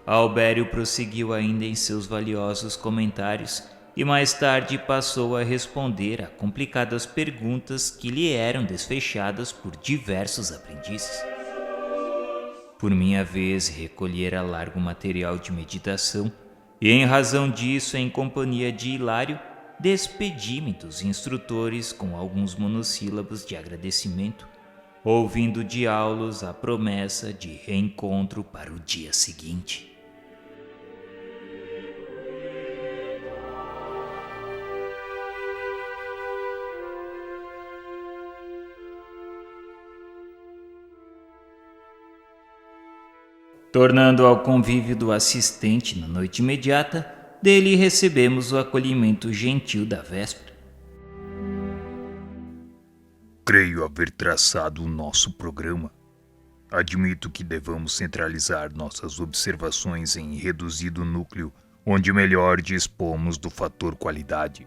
Albério prosseguiu ainda em seus valiosos comentários e mais tarde passou a responder a complicadas perguntas que lhe eram desfechadas por diversos aprendizes. Por minha vez, recolhera largo material de meditação e, em razão disso, em companhia de Hilário, despedi-me dos instrutores com alguns monossílabos de agradecimento, ouvindo de Aulus a promessa de reencontro para o dia seguinte. Tornando ao convívio do assistente na noite imediata, dele recebemos o acolhimento gentil da véspera. Creio haver traçado o nosso programa. Admito que devamos centralizar nossas observações em reduzido núcleo, onde melhor dispomos do fator qualidade.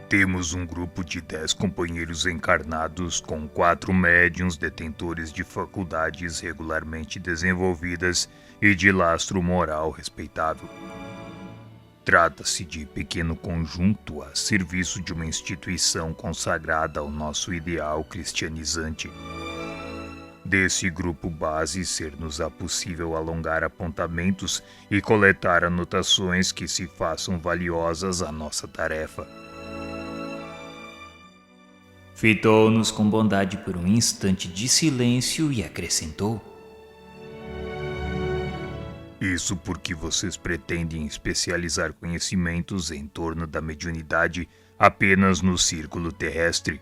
Temos um grupo de 10 companheiros encarnados com 4 médiuns detentores de faculdades regularmente desenvolvidas e de lastro moral respeitável. Trata-se de pequeno conjunto a serviço de uma instituição consagrada ao nosso ideal cristianizante. Desse grupo base ser-nos-á possível alongar apontamentos e coletar anotações que se façam valiosas à nossa tarefa. Fitou-nos com bondade por um instante de silêncio e acrescentou: Isso porque vocês pretendem especializar conhecimentos em torno da mediunidade apenas no círculo terrestre,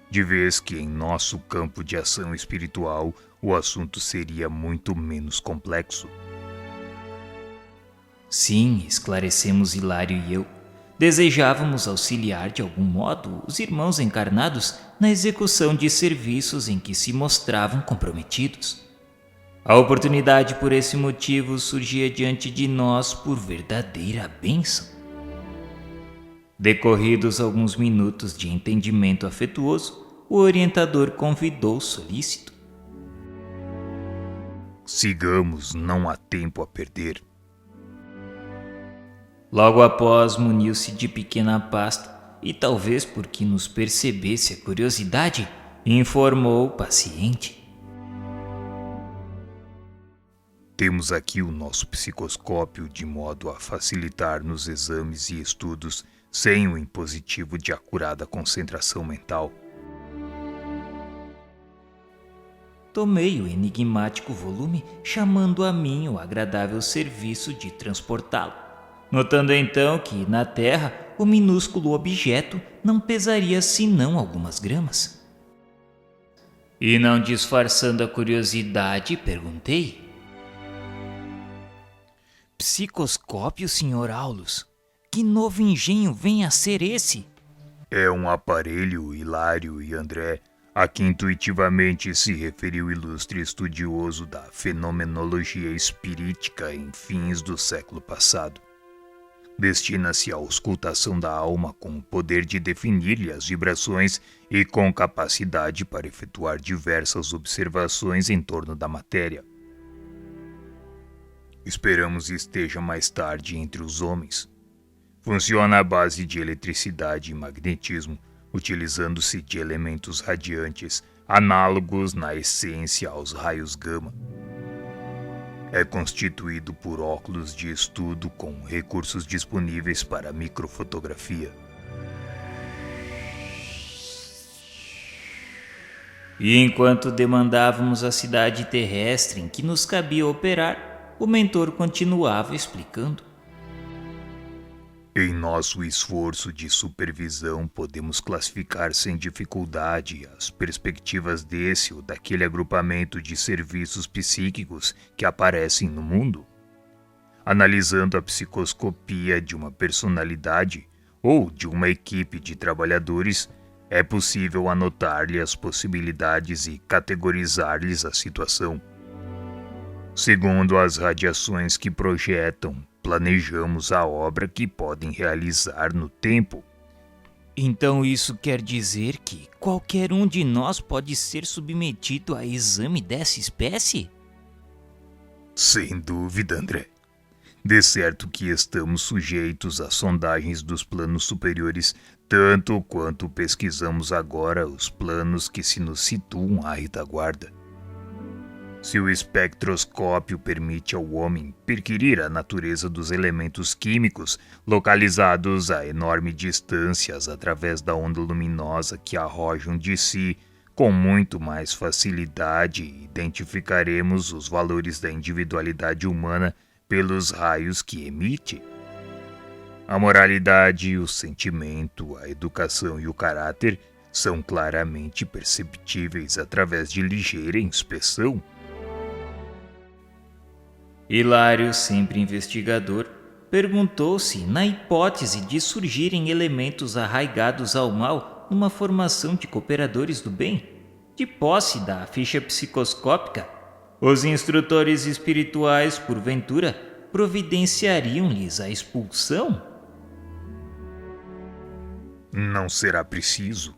de vez que em nosso campo de ação espiritual o assunto seria muito menos complexo. Sim, esclarecemos Hilário e eu. Desejávamos auxiliar de algum modo os irmãos encarnados na execução de serviços em que se mostravam comprometidos. A oportunidade por esse motivo surgia diante de nós por verdadeira bênção. Decorridos alguns minutos de entendimento afetuoso, o orientador convidou solícito: Sigamos, não há tempo a perder. Logo após, muniu-se de pequena pasta e, talvez porque nos percebesse a curiosidade, informou paciente: Temos aqui o nosso psicoscópio de modo a facilitar nos exames e estudos sem o impositivo de acurada concentração mental. Tomei o enigmático volume, chamando a mim o agradável serviço de transportá-lo. Notando então que, na terra, o minúsculo objeto não pesaria senão algumas gramas. E não disfarçando a curiosidade, perguntei: Psicoscópio, Sr. Aulus? Que novo engenho vem a ser esse? É um aparelho, Hilário e André, a que intuitivamente se referiu o ilustre estudioso da fenomenologia espirítica em fins do século passado. Destina-se à auscultação da alma com o poder de definir-lhe as vibrações e com capacidade para efetuar diversas observações em torno da matéria. Esperamos esteja mais tarde entre os homens. Funciona à base de eletricidade e magnetismo, utilizando-se de elementos radiantes, análogos na essência aos raios gama. É constituído por óculos de estudo com recursos disponíveis para microfotografia. E enquanto demandávamos a cidade terrestre em que nos cabia operar, o mentor continuava explicando: Em nosso esforço de supervisão, podemos classificar sem dificuldade as perspectivas desse ou daquele agrupamento de serviços psíquicos que aparecem no mundo. Analisando a psicoscopia de uma personalidade ou de uma equipe de trabalhadores, é possível anotar-lhe as possibilidades e categorizar-lhes a situação. Segundo as radiações que projetam, planejamos a obra que podem realizar no tempo. Então isso quer dizer que qualquer um de nós pode ser submetido a exame dessa espécie? Sem dúvida, André. De certo que estamos sujeitos a sondagens dos planos superiores, tanto quanto pesquisamos agora os planos que se nos situam à retaguarda. Se o espectroscópio permite ao homem perquirir a natureza dos elementos químicos localizados a enormes distâncias através da onda luminosa que arrojam de si, com muito mais facilidade identificaremos os valores da individualidade humana pelos raios que emite. A moralidade, o sentimento, a educação e o caráter são claramente perceptíveis através de ligeira inspeção. Hilário, sempre investigador, perguntou se, na hipótese de surgirem elementos arraigados ao mal numa formação de cooperadores do bem, de posse da ficha psicoscópica, os instrutores espirituais, porventura, providenciariam-lhes a expulsão? Não será preciso.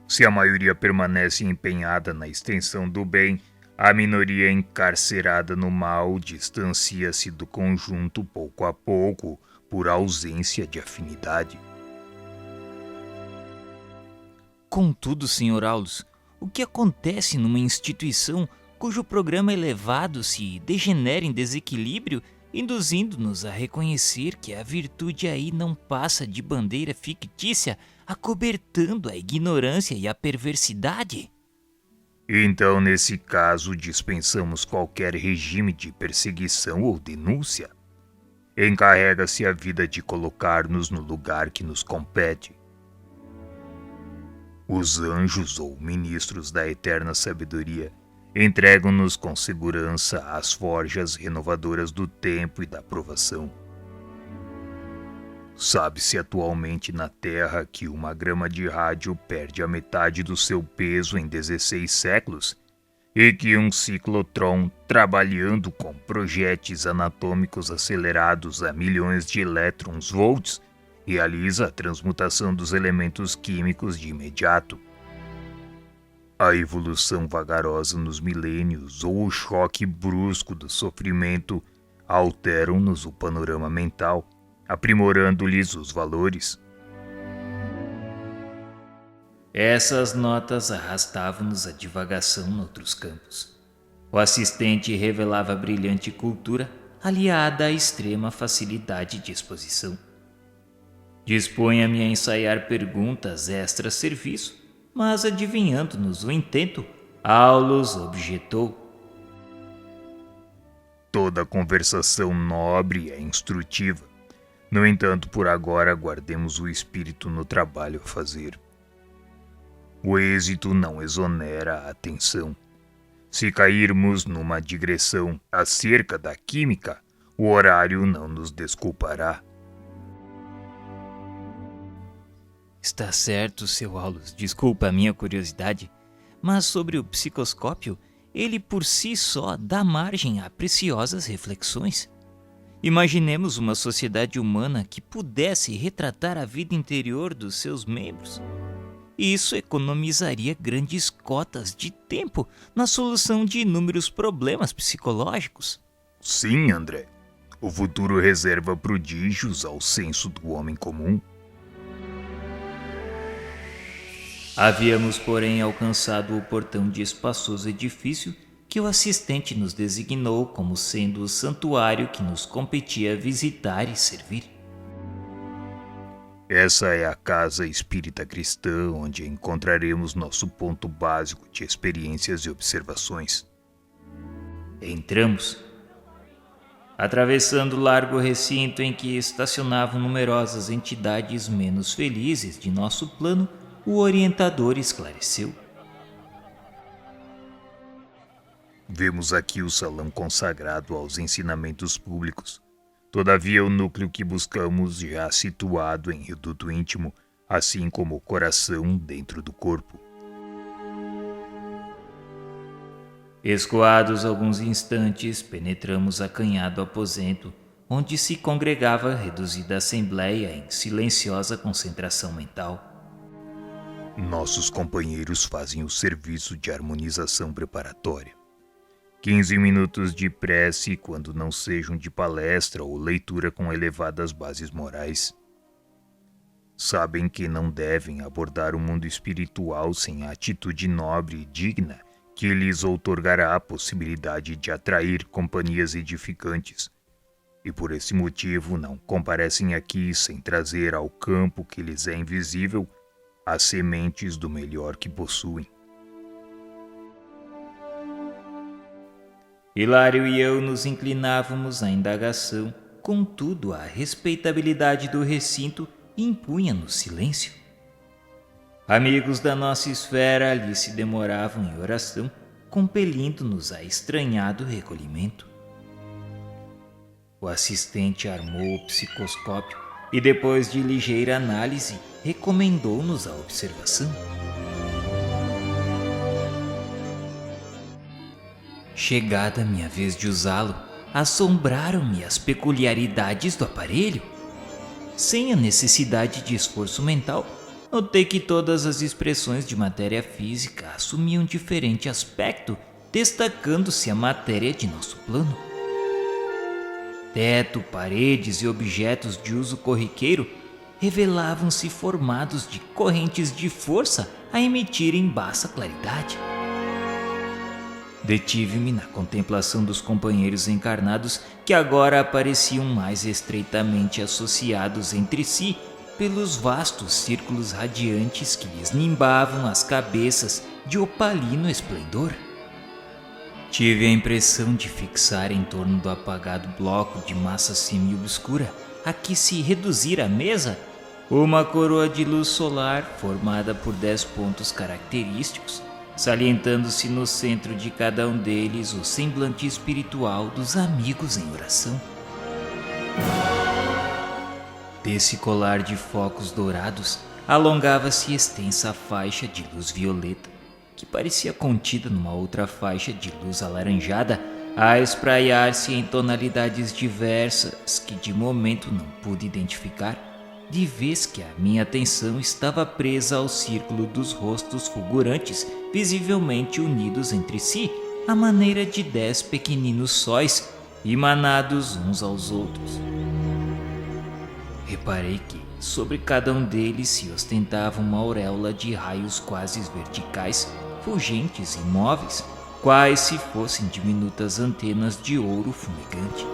Se a maioria permanece empenhada na extensão do bem, a minoria encarcerada no mal distancia-se do conjunto pouco a pouco por ausência de afinidade. Contudo, Sr. Aulus, o que acontece numa instituição cujo programa elevado se degenera em desequilíbrio, induzindo-nos a reconhecer que a virtude aí não passa de bandeira fictícia, acobertando a ignorância e a perversidade? Então, nesse caso, dispensamos qualquer regime de perseguição ou denúncia. Encarrega-se a vida de colocar-nos no lugar que nos compete. Os anjos ou ministros da eterna sabedoria entregam-nos com segurança às forjas renovadoras do tempo e da provação. Sabe-se atualmente na Terra que uma grama de rádio perde a metade do seu peso em 16 séculos e que um ciclotron, trabalhando com projéteis anatômicos acelerados a milhões de elétrons-volts, realiza a transmutação dos elementos químicos de imediato. A evolução vagarosa nos milênios ou o choque brusco do sofrimento alteram-nos o panorama mental, aprimorando-lhes os valores. Essas notas arrastavam-nos a divagação noutros campos. O assistente revelava brilhante cultura, aliada à extrema facilidade de exposição. Dispunha-me a ensaiar perguntas extra-serviço, mas adivinhando-nos o intento, Aulus objetou. Toda conversação nobre é instrutiva. No entanto, por agora, guardemos o espírito no trabalho a fazer. O êxito não exonera a atenção. Se cairmos numa digressão acerca da química, o horário não nos desculpará. Está certo, Sr. Aulus, desculpa a minha curiosidade, mas sobre o psicoscópio, ele por si só dá margem a preciosas reflexões. Imaginemos uma sociedade humana que pudesse retratar a vida interior dos seus membros. Isso economizaria grandes cotas de tempo na solução de inúmeros problemas psicológicos. Sim, André. O futuro reserva prodígios ao senso do homem comum. Havíamos, porém, alcançado o portão de espaçoso edifício que o assistente nos designou como sendo o santuário que nos competia visitar e servir. Essa é a casa espírita cristã onde encontraremos nosso ponto básico de experiências e observações. Entramos. Atravessando o largo recinto em que estacionavam numerosas entidades menos felizes de nosso plano, o orientador esclareceu. Vemos aqui o salão consagrado aos ensinamentos públicos. Todavia, o núcleo que buscamos já situado em reduto íntimo, assim como o coração dentro do corpo. Escoados alguns instantes, penetramos acanhado aposento, onde se congregava a reduzida assembleia em silenciosa concentração mental. Nossos companheiros fazem o serviço de harmonização preparatória. 15 minutos de prece quando não sejam de palestra ou leitura com elevadas bases morais. Sabem que não devem abordar o mundo espiritual sem a atitude nobre e digna que lhes outorgará a possibilidade de atrair companhias edificantes. E por esse motivo não comparecem aqui sem trazer ao campo que lhes é invisível as sementes do melhor que possuem. Hilário e eu nos inclinávamos à indagação, contudo a respeitabilidade do recinto impunha-nos silêncio. Amigos da nossa esfera ali se demoravam em oração, compelindo-nos a estranhado recolhimento. O assistente armou o psicoscópio e, depois de ligeira análise, recomendou-nos a observação. Chegada a minha vez de usá-lo, assombraram-me as peculiaridades do aparelho. Sem a necessidade de esforço mental, notei que todas as expressões de matéria física assumiam diferente aspecto, destacando-se a matéria de nosso plano. Teto, paredes e objetos de uso corriqueiro revelavam-se formados de correntes de força a emitirem baixa claridade. Detive-me na contemplação dos companheiros encarnados que agora apareciam mais estreitamente associados entre si pelos vastos círculos radiantes que lhes nimbavam as cabeças de opalino esplendor. Tive a impressão de fixar em torno do apagado bloco de massa semi-obscura a que se reduzira a mesa uma coroa de luz solar formada por 10 pontos característicos, salientando-se no centro de cada um deles o semblante espiritual dos amigos em oração. Desse colar de focos dourados alongava-se extensa faixa de luz violeta, que parecia contida numa outra faixa de luz alaranjada, a espraiar-se em tonalidades diversas que de momento não pude identificar, de vez que a minha atenção estava presa ao círculo dos rostos fulgurantes, visivelmente unidos entre si, à maneira de 10 pequeninos sóis, emanados uns aos outros. Reparei que, sobre cada um deles, se ostentava uma auréola de raios quase verticais, fulgentes e imóveis, quais se fossem diminutas antenas de ouro fumegante.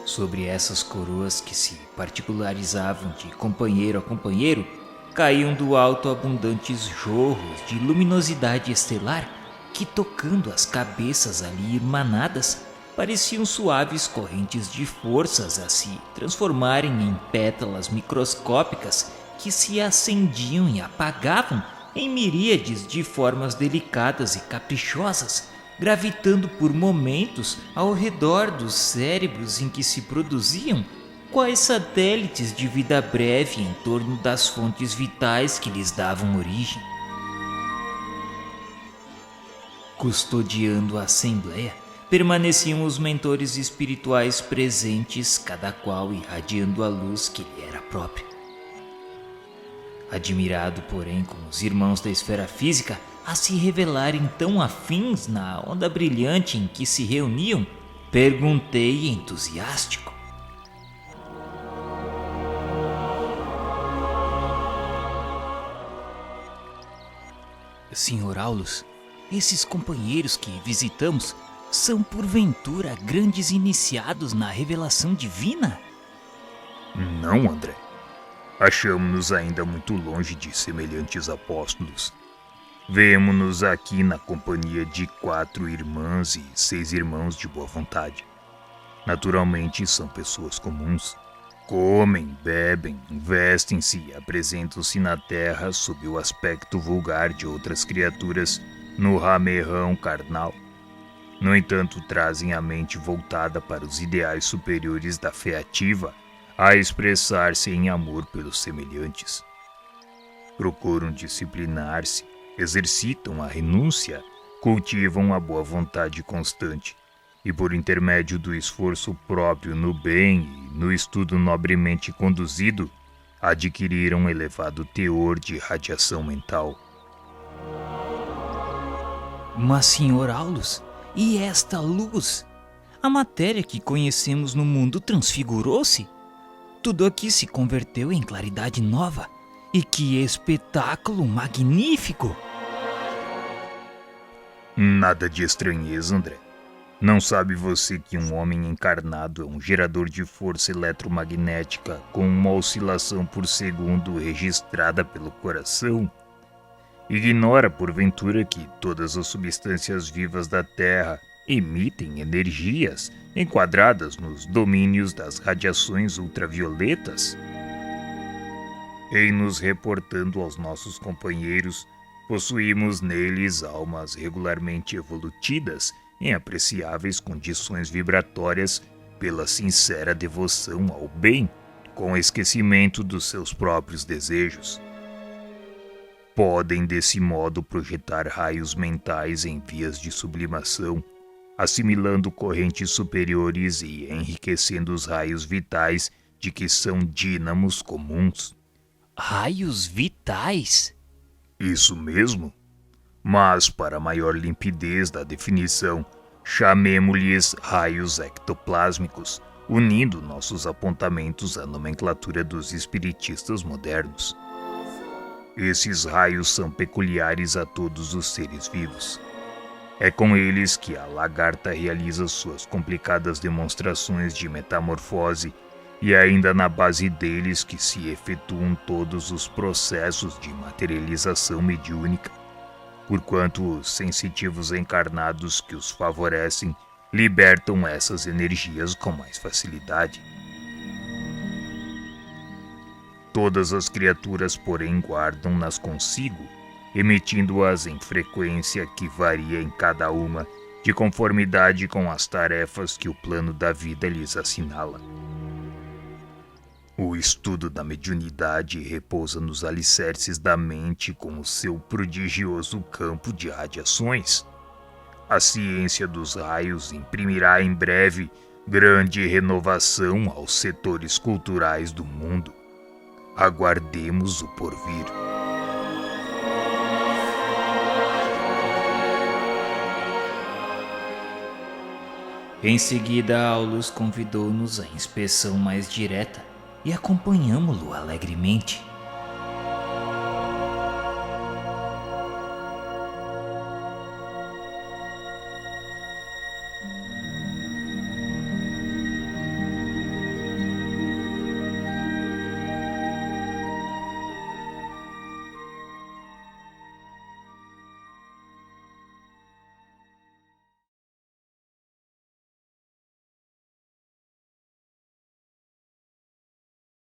Sobre essas coroas que se particularizavam de companheiro a companheiro, caíam do alto abundantes jorros de luminosidade estelar que, tocando as cabeças ali emanadas, pareciam suaves correntes de forças a se transformarem em pétalas microscópicas que se acendiam e apagavam em miríades de formas delicadas e caprichosas, gravitando por momentos ao redor dos cérebros em que se produziam, quais satélites de vida breve em torno das fontes vitais que lhes davam origem. Custodiando a assembleia, permaneciam os mentores espirituais presentes, cada qual irradiando a luz que lhe era própria. Admirado, porém, com os irmãos da esfera física a se revelarem tão afins na onda brilhante em que se reuniam, perguntei entusiástico: Senhor Aulus, esses companheiros que visitamos são porventura grandes iniciados na revelação divina? Não, André. Achamos-nos ainda muito longe de semelhantes apóstolos. Vemo-nos aqui na companhia de 4 irmãs e 6 irmãos de boa vontade. Naturalmente são pessoas comuns. Comem, bebem, vestem-se e apresentam-se na terra sob o aspecto vulgar de outras criaturas no ramerrão carnal. No entanto, trazem a mente voltada para os ideais superiores da fé ativa, a expressar-se em amor pelos semelhantes. Procuram disciplinar-se, exercitam a renúncia, cultivam a boa vontade constante e, por intermédio do esforço próprio no bem e no estudo nobremente conduzido, adquiriram um elevado teor de radiação mental. Mas, Sr. Aulus, e esta luz? A matéria que conhecemos no mundo transfigurou-se. Tudo aqui se converteu em claridade nova. E que espetáculo magnífico! Nada de estranheza, André. Não sabe você que um homem encarnado é um gerador de força eletromagnética com uma oscilação por segundo registrada pelo coração? Ignora, porventura, que todas as substâncias vivas da Terra emitem energias enquadradas nos domínios das radiações ultravioletas? Em nos reportando aos nossos companheiros, possuímos neles almas regularmente evolutidas em apreciáveis condições vibratórias pela sincera devoção ao bem, com esquecimento dos seus próprios desejos. Podem desse modo projetar raios mentais em vias de sublimação, assimilando correntes superiores e enriquecendo os raios vitais de que são dínamos comuns. Raios vitais? Isso mesmo. Mas, para maior limpidez da definição, chamemo-lhes raios ectoplásmicos, unindo nossos apontamentos à nomenclatura dos espiritistas modernos. Esses raios são peculiares a todos os seres vivos. É com eles que a lagarta realiza suas complicadas demonstrações de metamorfose e é ainda na base deles que se efetuam todos os processos de materialização mediúnica, porquanto os sensitivos encarnados que os favorecem libertam essas energias com mais facilidade. Todas as criaturas, porém, guardam-nas consigo, emitindo-as em frequência que varia em cada uma, de conformidade com as tarefas que o plano da vida lhes assinala. O estudo da mediunidade repousa nos alicerces da mente com o seu prodigioso campo de radiações. A ciência dos raios imprimirá em breve grande renovação aos setores culturais do mundo. Aguardemos o porvir. Em seguida, Aulus convidou-nos à inspeção mais direta e acompanhamo-lo alegremente.